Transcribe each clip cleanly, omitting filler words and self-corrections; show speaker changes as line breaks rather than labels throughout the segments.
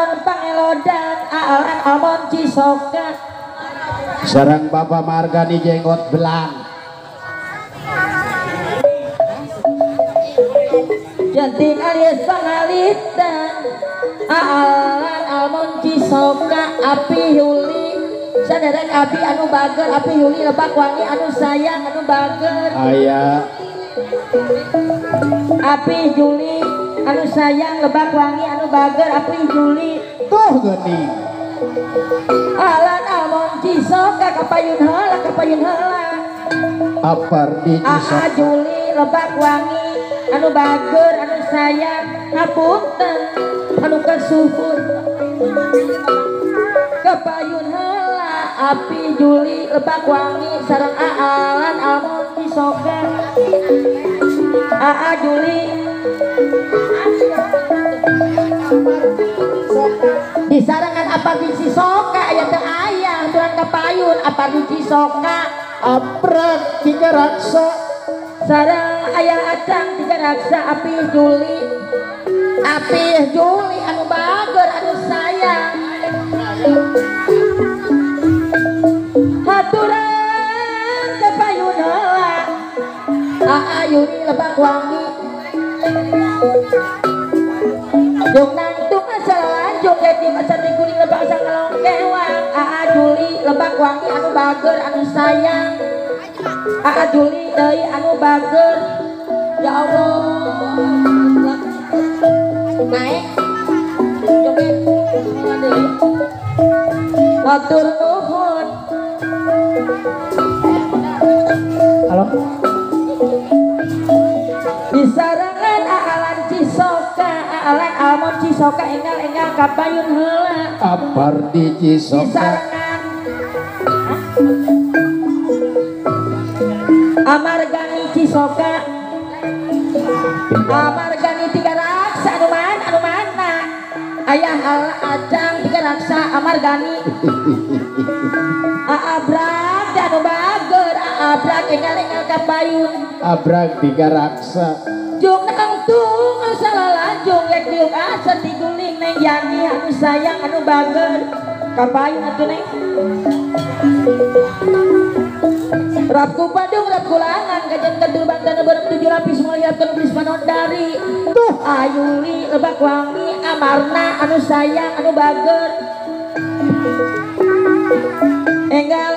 Alon Pangelodan Alan Almon Cisoka
sareng Bapak Margani jenggot belang
Jantik alias Pangalitan Alan Almon Cisoka Api Yuli saderek Abi anu bager Api Yuli Lebak Wangi anu sayang anu bager
aya
Api Juli anu sayang Lebak Wangi anu bager Api Juli
tuh geuning
Alan Almon Cisoka kapayun heula
Apardi Cisoka
Aa Juli Lebak Wangi anu bager anu sayang ngapunten anu kasuhun kapayun heula Api Juli Lebak Wangi sareng Alan Almon Cisoka Aa Juli di sarangan Apardi Cisoka aya teu aya aturan kapayun Apardi Cisoka
Aprak tiga raksa
sareng aya acang tiga raksa Api Juli anu bager anu sayang haturan kapayun heula Aa Yuli Lebak Wangi Jung nangtung asal lanjung jadi pasar di kuning Lebak asal ngelongkewang Aa Juli Lebak Wangi anu bager anu sayang Aa Juli deui anu bager ya Allah naik joget matur nuhun halo disarangan Alan Cisoka Alan Almon Cisoka enggal kapayun heula
Apardi Cisoka
disarangan Amargani Cisoka Amargani tiga raksa anu mana ayah acang tiga raksa Amargani Abrak anu bager Abrak enggal kapayun
Abrak tiga raksa
Jung nangtung asal lanjung yek diuk asa tiguling neng Yani anu sayang anu bager kapayun atuh neng Rapku Bandung Rapku Langan kajian kedul bantana bareng 7 lapis melihatkan bis panondari tuh Ayuli Lebak Wangi Amarna anu sayang anu bager enggal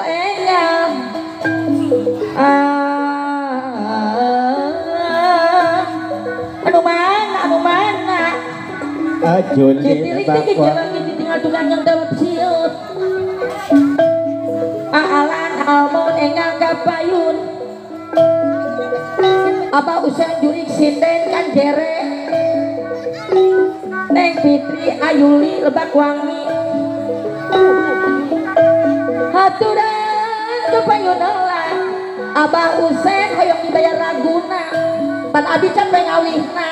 anu mana
Juli
ditilik dikit jalan ditinggal tukang yang dapat siut Alan Almon enggal kapayun apa usah jurik sinden kan jere Neng Fitri Ayuli Lebak Wangi haturan kapayun heula Abah Usen hoyong dibayar laguna pan abi can bae ngawihna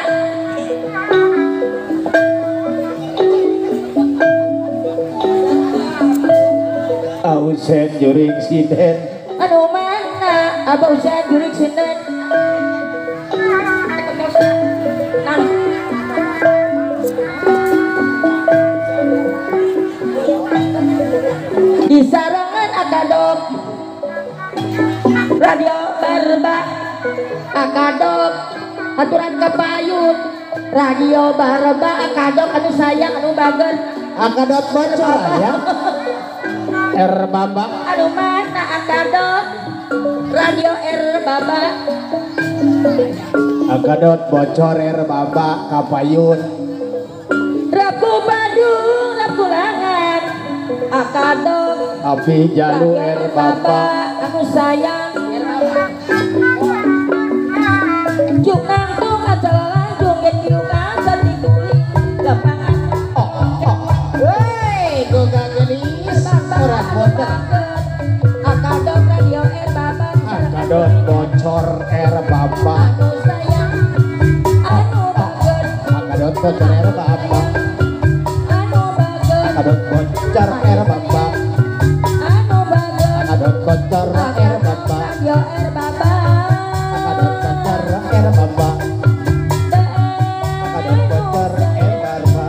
Ausen juring sinden
anu mana Abah Usen jurik sinden di sarangan akadok radio barba akadok aturan kapayun radio barba akadok anu sayang anu bager
akadot bocor ya Baba
anu mana akadok radio Baba
akadot bocor Baba kapayun
Rabu Bandung Rabu Langan akadok
Api Jalu Baba
anu sayang Jung nangtung acara lanjung yang diukan sati kulit lapangan
hei goga gelis orang botak
akadok radio Baba
akadot bocor Baba
anu sayang anu bager
akadot bocor Baba
anu bager
akadot bocor Baba
anu bager
akadot bocor Baba
radio Baba
akadot bocor Baba akadot bocor Baba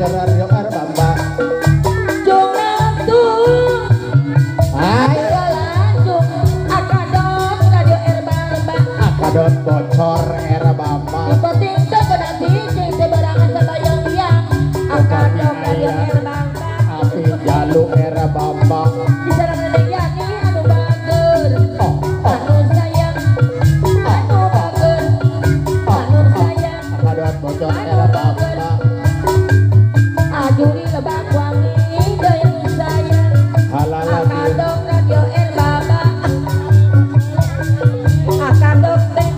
bocor radio R Bambang.
Jungan tuh ayo lanjut akadot radio R Bambang.
Akadot bocor R Bambang.
Dipoting sebenang dijing seberangan sebayang yang akadot radio R Bambang.
Api jalu R Bambang.
Diserang nenek yani anu bager anu sayang anu bager anu sayang
Akadot bocor R Bambang.
ajuli lebak wangi deung sayang
Halalan
akadok radio R Bambang. Akadok teh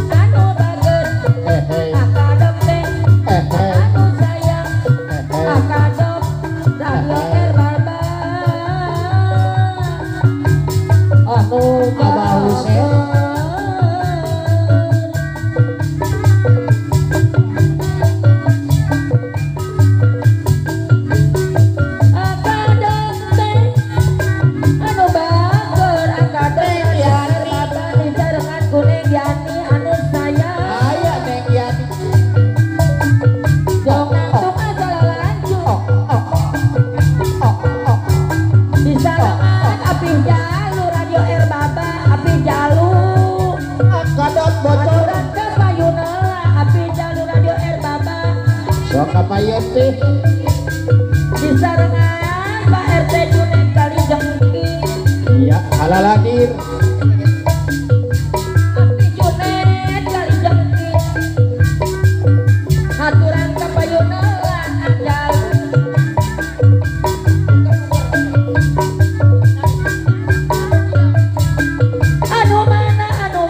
anu bager akadok teh anu sayang akadok radio R Bambang. Anu
Abah Husein.
akadok teh anu bager akadok radio R Bambang disarengan kuning yani anu sayang.
Aya Neng Yani.
Jong nangtung asal lanjut disarangan api jalu radio R Bambang api jalu
Akadot bocor.
aturan ke payuneula api jalu radio R Bambang.
Sok kapayeun teh.
Disarangan Pak RT Junet kali jengki
Iya, halaladir.
api Junet kali jengki aturan ke payuneula jalu anu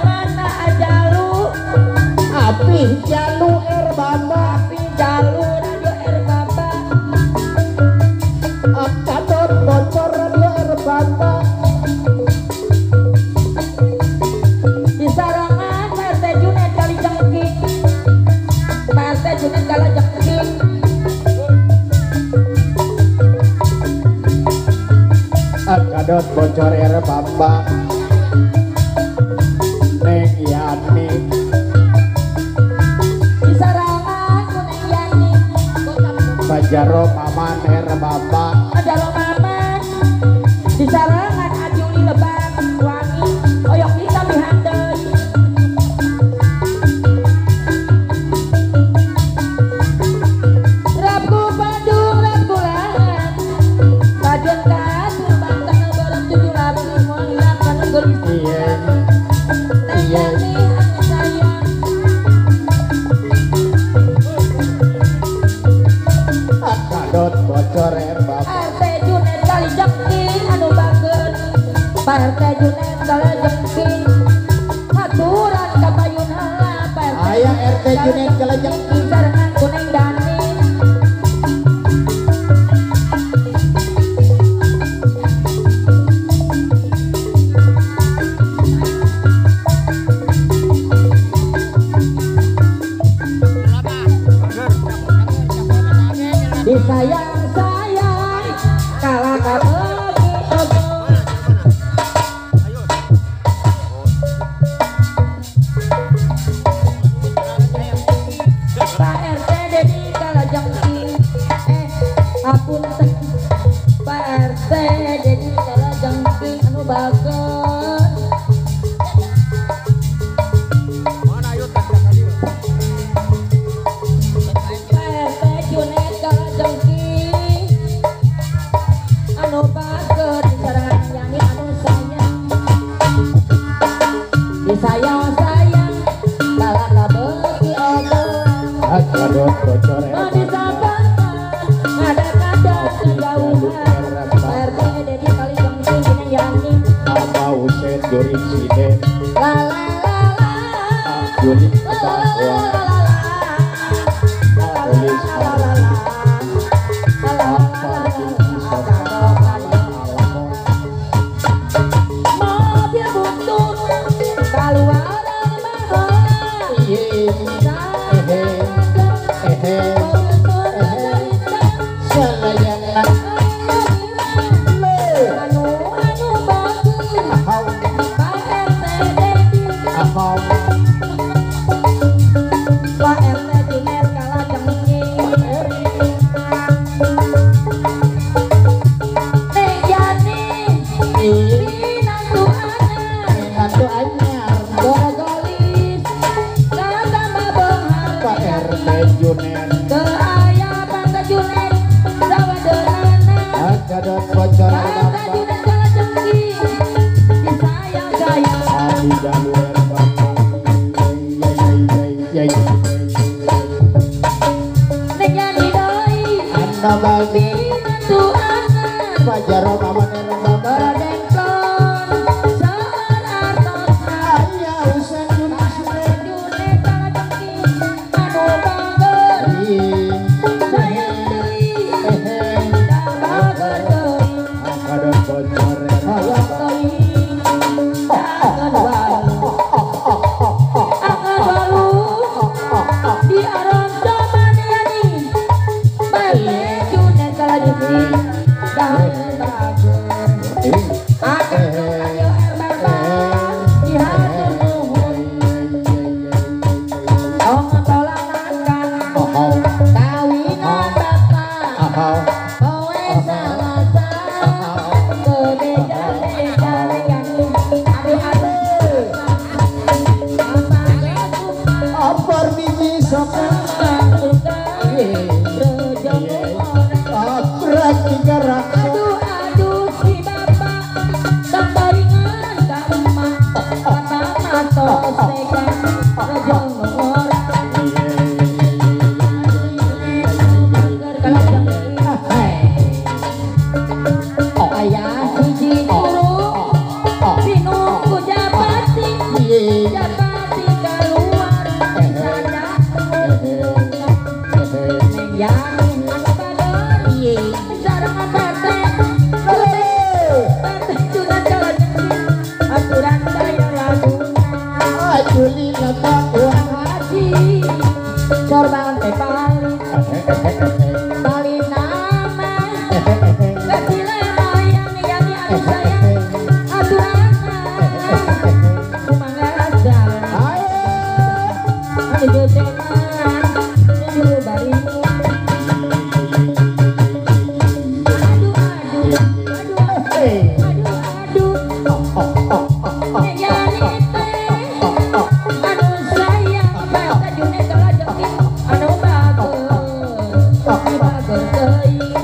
mana ajalu
Api jalu R Bambang.
api jalu radio R Bambang.
Akadot bocor radio R Bambang.
Disarangan Pak RT Junet kali jengki Pak RT Junet kali jengki
Akadot bocor R Bambang. Neng Yani.
disarangan kuning yani
Bajaro Maman R Bambang.
ada lo maman disarangan ajuli lebak wangi oyok kita mihandai Rabu Bandung Rabu Lahan Kajen kasur bantang barang 7 rabu muang kana gelis
Iya.
Neng yani anu sayang
Akadot bocor R Bambang.
RT Junet kali jengki anu bager Pak RT Junet kali jengki aturan ka payuneula Pak RT
Aya RT Junet kelejeng.
disarengan kuning dani disayang-sayang kalah kabegi ogo Pak RT Dedi kalah jengki apunten Pak RT Dedi kalah jengki anu bager Pak RT Junet kalah jengki anu bager disarangan nyanyi anu sayang disayang-sayang kalah kabegi ogo
Akadot bocor R
mau
Bambang.
disabarkan ada-ada kejauhan RT Dedi kali jengki gini yani
Abah Husein Juri Siden.
la la la la
Juli
la la la
Ketahuan.
la la
Tulis
la la la
Apa tinggi sopan alamun.
mobil buntut keluar dari mahal
Iye. Selayangan.
anu bagus
Ahau.
Pak RT Dedi
Ahau.
Pak RT Junet kalah jengki
Junet
ke ayah bangga Junet rawa denana
Gadot bocor
bangga Junet kala jengki disayang sayang
Adi jalur
neng doi
Anda bagi
tu anak
Fajar Ramadan Ramadan
berdemplon saat artosna
Ayah Husain Junet
Junet kala jengki anu bager sayang deui da bager deui
Gadot bocor
hayang deui akan walu akan walu di aron zaman yani bate Junet kala jengki dah bager akan ayo erbaba di hatur nuhun ong tolanakan kawinan bapak kowe salasa kebeda-beda yani aduh
Apar biji soka Aprat tiga raksa
aduh si bapak tambaringan ka emak pertama tosekan rejong orang kalau ayah hiji guru binungku japati japati keluar sana yang anu bager sareng pate pate Junet kala jengki aturan saya laguna
Juli lebak
uang haji korban teh paling nama kecilan yang yani anu sayang aturan kumaha jalan anu gedengan juru baringu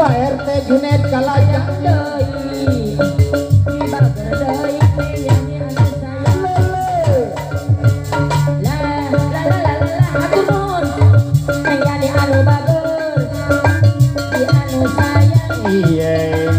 Pak RT Junet Kalajang iya